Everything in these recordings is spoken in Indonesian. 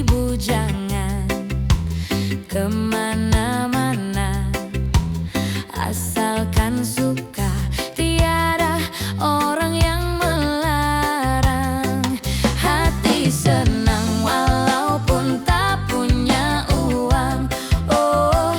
bujangan kemana-mana, asalkan suka, tiada orang yang melarang. Hati senang walaupun tak punya uang. Oh,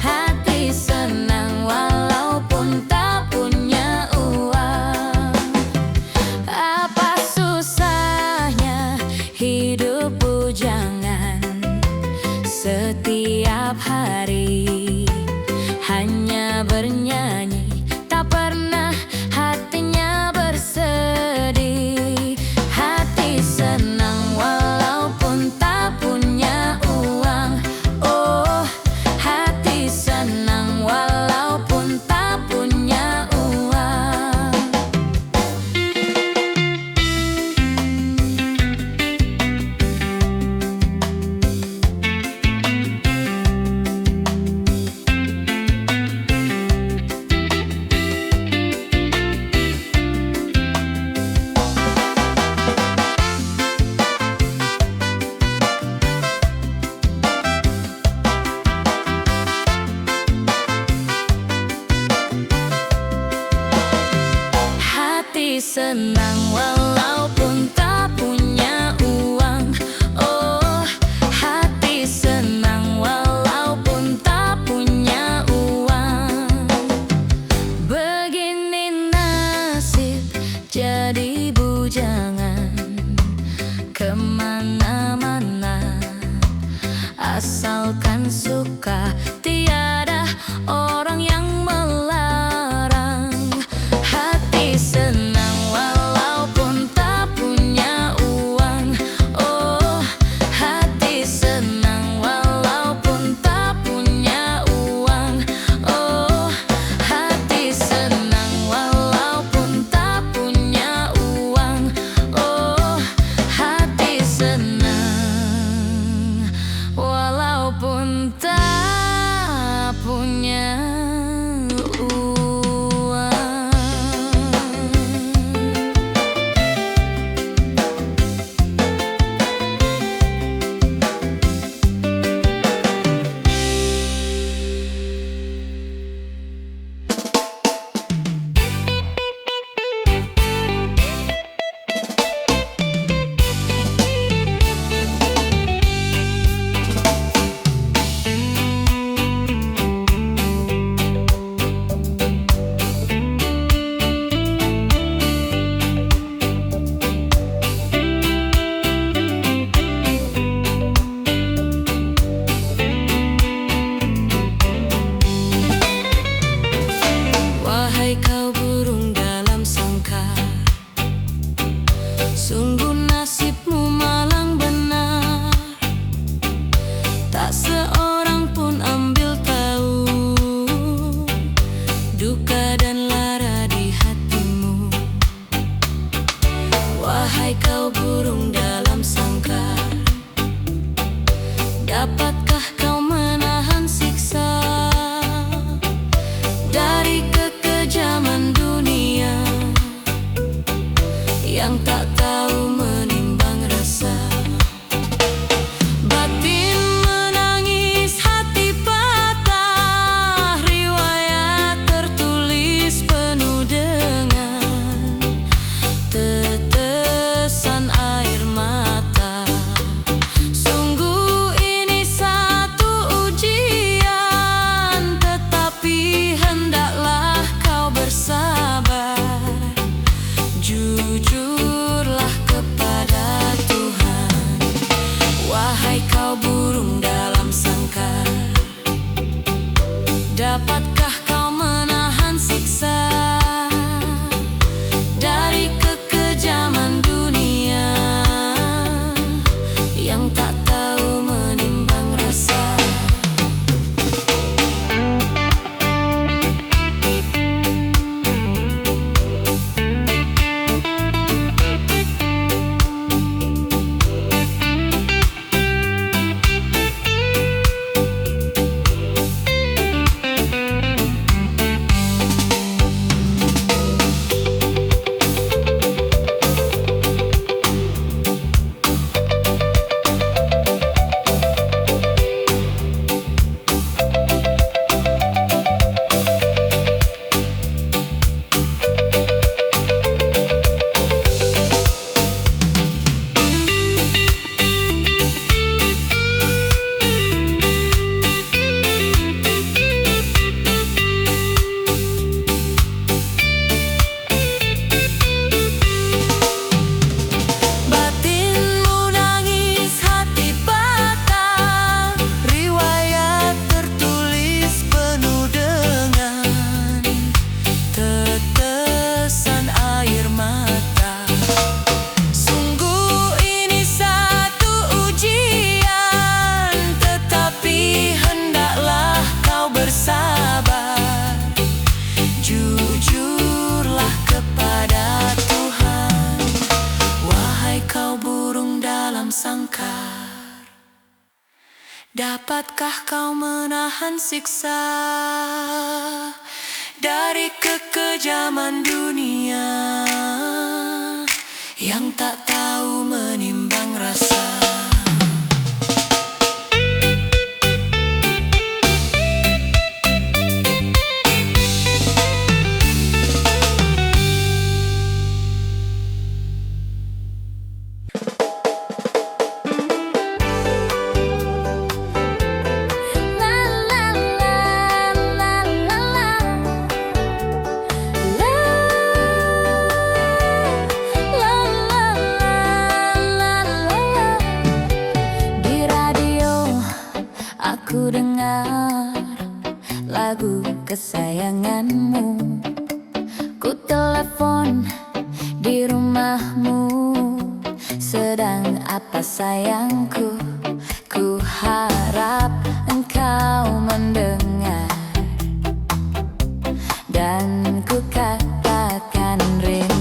hati senang walaupun tak punya uang. Apa susahnya hidup bujangan? Setiap hari hanya bernyanyi, tak pernah hatinya bersedih. Hati senang walaupun tak punya uang. Oh, hati senang walaupun tak punya uang. Hati senang walaupun tak punya uang. Oh, hati senang walaupun tak punya uang. Begini nasib jadi bujangan kemana-mana, asalkan suka, tiada orang yang melarang. Hati senang walaupun tak punya uang. Oh, hati senang walaupun tak punya uang. Oh, hati senang walaupun tak punya uang. Oh, hati senang walaupun tak punya uang. Wahai kau burung dalam sangkar, sungguh nasibmu malang benar. Tak seorang pun ambil tahu duka dan lara di hatimu. Wahai kau burung dalam sangkar, dapatkah kau menahan siksa dari kekejaman dunia yang tak tahu menimbang rasa? Batin menangis, hati patah, riwayat tertulis penuh dengan tetesan air mata. Sungguh ini satu ujian, tetapi hendaklah kau bersabar. Jujurlah kepada Tuhan. Wahai kau burung dalam sangkar, dapatkah kau menahan siksa dari kekejaman dunia yang tak tahu menimbang rasa? Dapatkah kau menahan siksa dari kekejaman dunia yang tak tahu menimbang rasa? Aku dengar lagu kesayanganmu, ku telepon di rumahmu. Sedang apa sayangku? Ku harap engkau mendengar dan ku katakan rindu.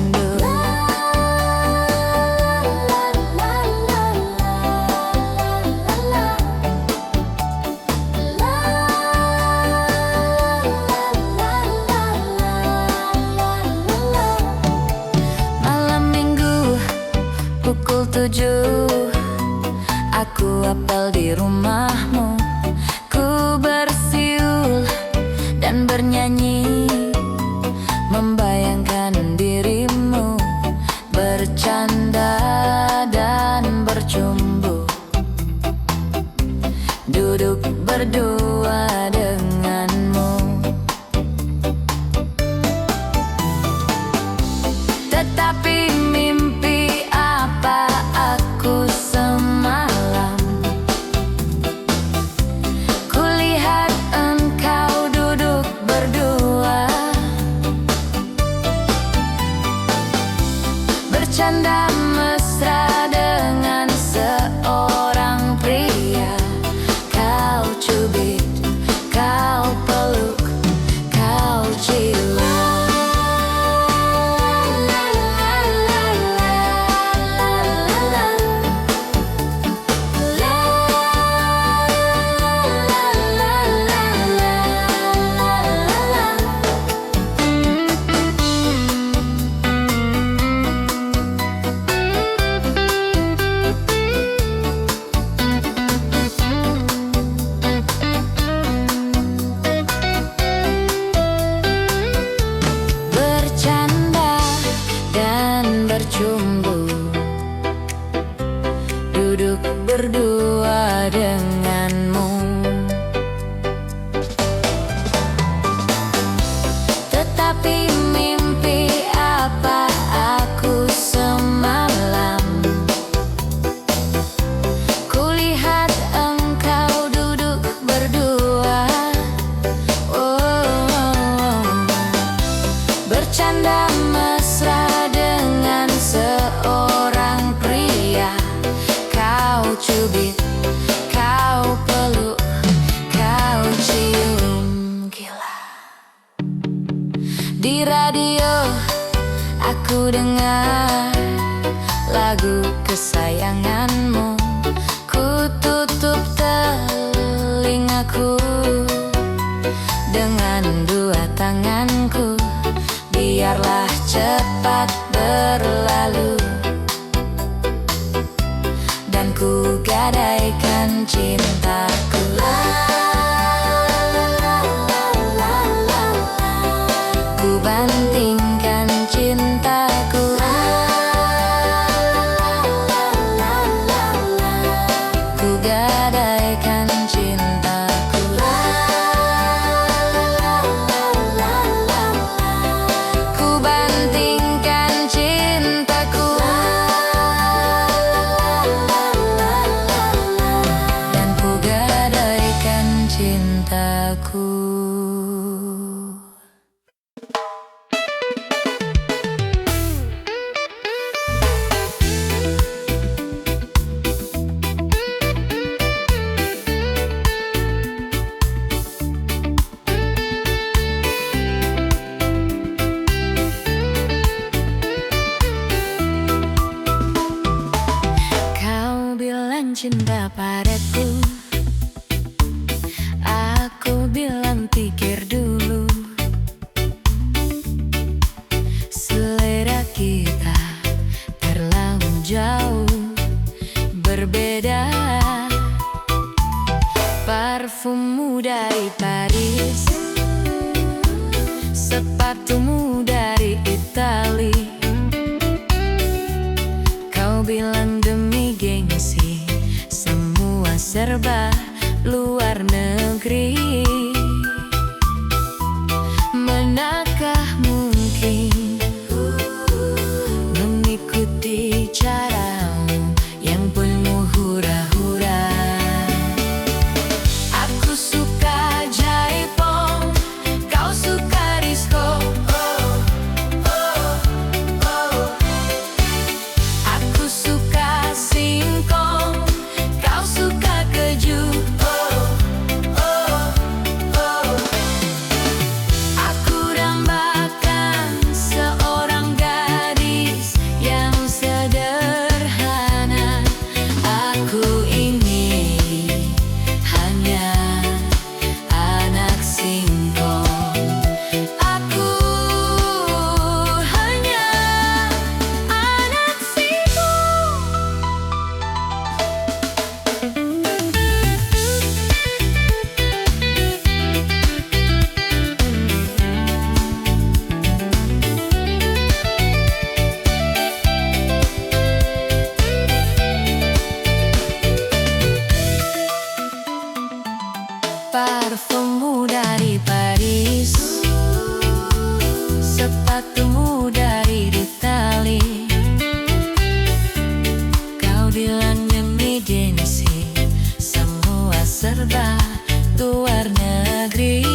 Pukul 7 aku apel di rumahmu. Ku bersiul dan bernyanyi, membayangkan dirimu bercanda dan bercumbu, duduk berdua denganmu. Tetapi mimpi apa aku semalam? Kulihat engkau duduk berdua, bercanda mesra dengan seorang pria. Kau cubit, kau peluk, kau cium. Bercumbu, duduk berdua denganmu. Tetapi mimpi apa aku semalam? Kulihat engkau duduk berdua, bercanda mesra dengan seorang pria. Kau cubit, kau peluk, kau cium. Gila. Di radio aku dengar lagu kesayanganmu. Ku tutup telingaku dengan dua tanganku. Biarlah cepat berlalu dan ku gadaikan cintaku. Ku bantingkan cintaku. Ku gadaikan cintaku. Ku bantingkan cintaku dan ku Sepatumu dari Paris, sepatumu dari Itali. Kau bilang demi gengsi, semua serba luar negeri. Manakah mungkin mengikuti caramu yang penuh hura-hura? Aku suka jaipong, kau suka disco. Aku suka singkong, kau suka keju. Aku dambakan seorang gadis yang sederhana. Aku ini hanya anak singkong. Aku hanya anak singkong. Parfummu dari Paris, sepatumu dari Itali. Kau bilang demi gengsi, semua serba luar negeri.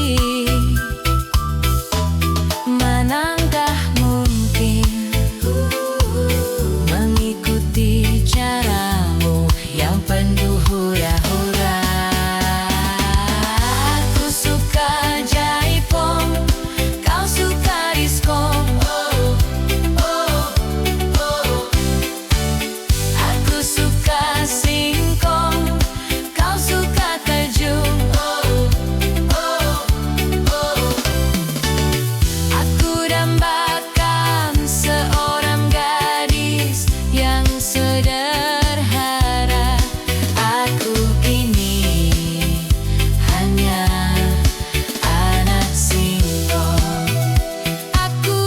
Manakah mungkin mengikuti caramu yang penuh hura-hura? Aku suka jaipong, kau suka disco. Aku suka singkong, kau suka keju. Aku dambakan seorang gadis yang sederhana. Aku kini hanya anak singkong. Aku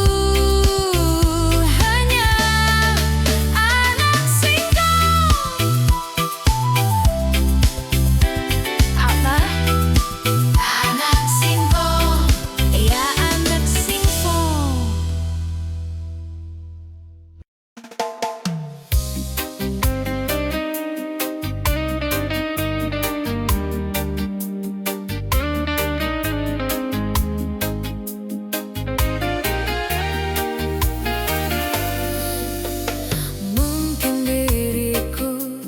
hanya anak singkong. Apa? Anak singkong. Ya, anak singkong. Mungkin diriku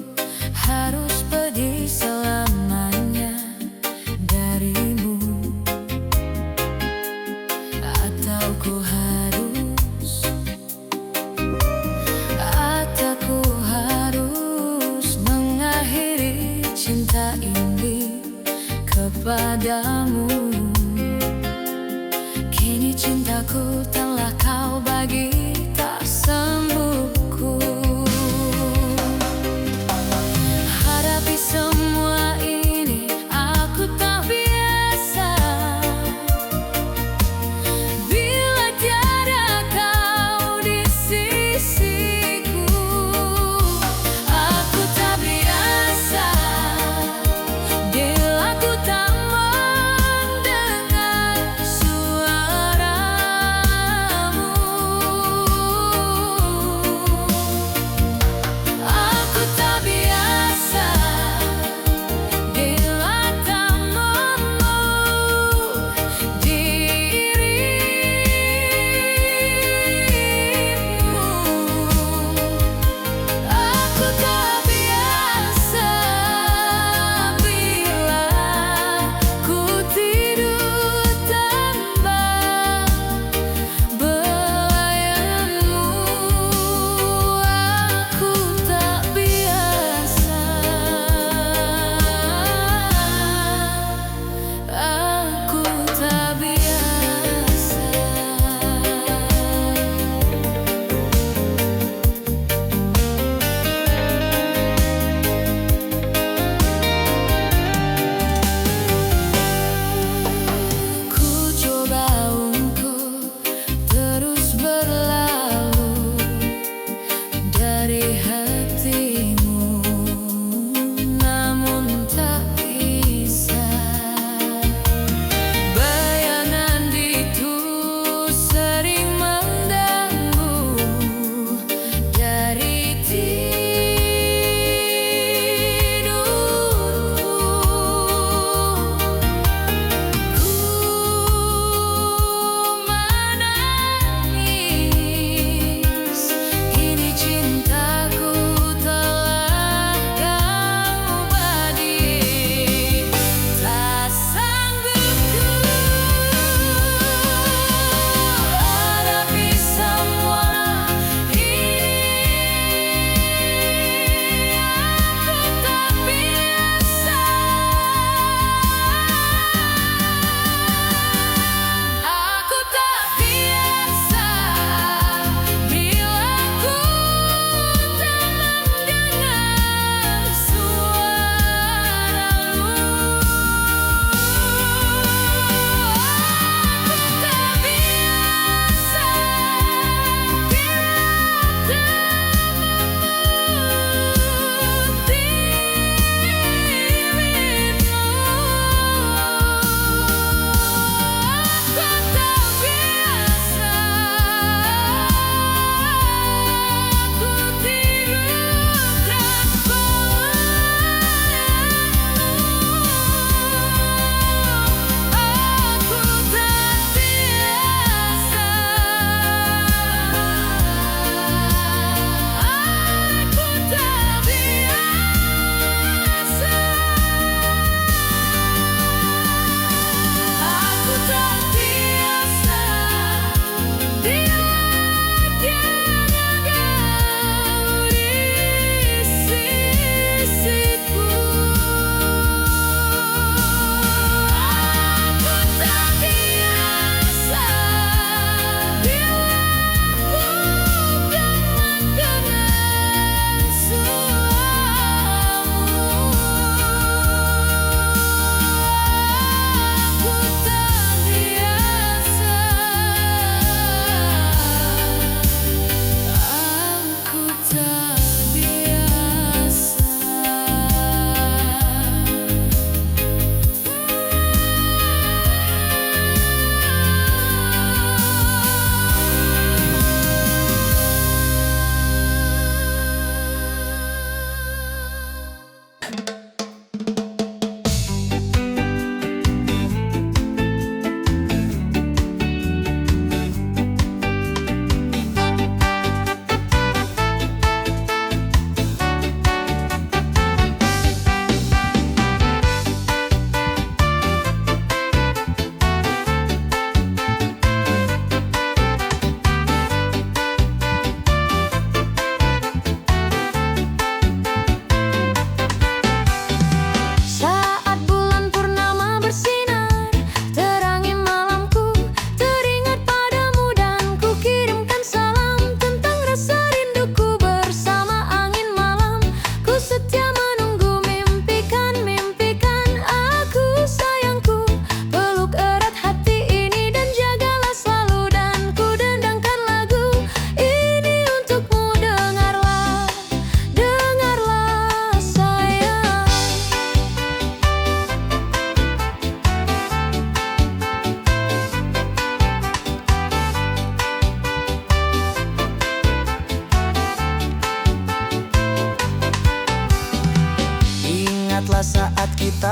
harus pergi selamanya darimu, atau ku harus mengakhiri cinta ini kepadamu. Kini cintaku telah kau bagi, tak sembuhku. Hadapi semua ini, aku tak biasa. Bila tiada kau di sisiku, aku tak biasa. Bila ku tak mendengar suaramu.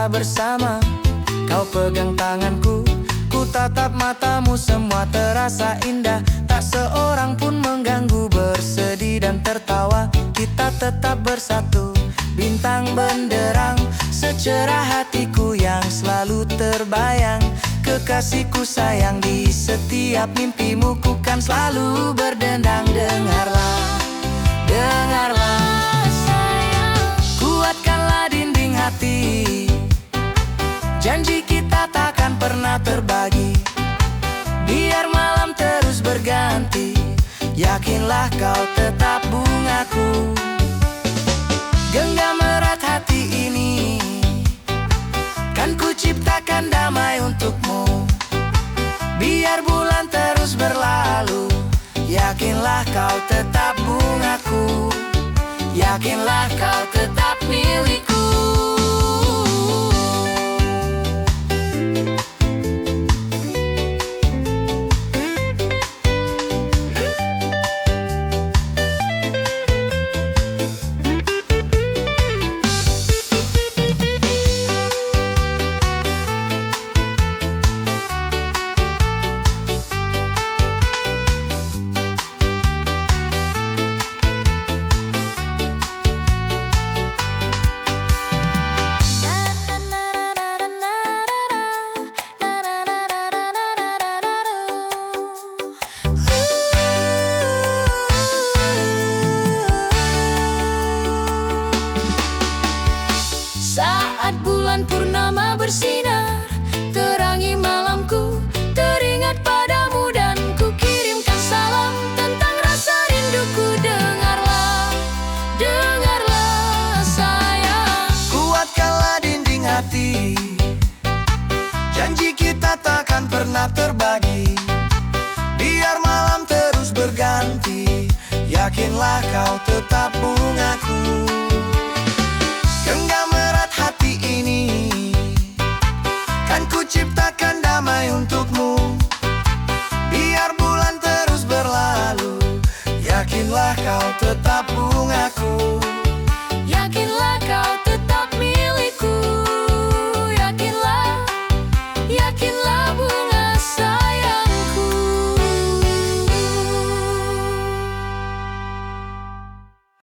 kita bersama. Kau pegang tanganku, ku tatap matamu, semua terasa indah. Tak seorang pun mengganggu, bersedih dan tertawa. Kita tetap bersatu, bintang benderang, secerah hatiku yang selalu terbayang. Kekasihku sayang, di setiap mimpimu ku kan selalu berdendang. Dengarlah sayang, kuatkanlah dinding hati. Janji kita takkan pernah terbagi, biar malam terus berganti. Yakinlah kau tetap bungaku. Genggam erat hati ini, kan ku ciptakan damai untukmu. Biar bulan terus berlalu, yakinlah kau tetap bungaku. Yakinlah kau tetap milikku. Saat bulan purnama bersinar, terangi malamku, teringat padamu dan ku kirimkan salam tentang rasa rinduku. Dengarlah sayang, Kuatkanlah dinding hati, janji kita takkan pernah terbagi. Biar malam terus berganti, yakinlah kau tetap bungaku. Genggam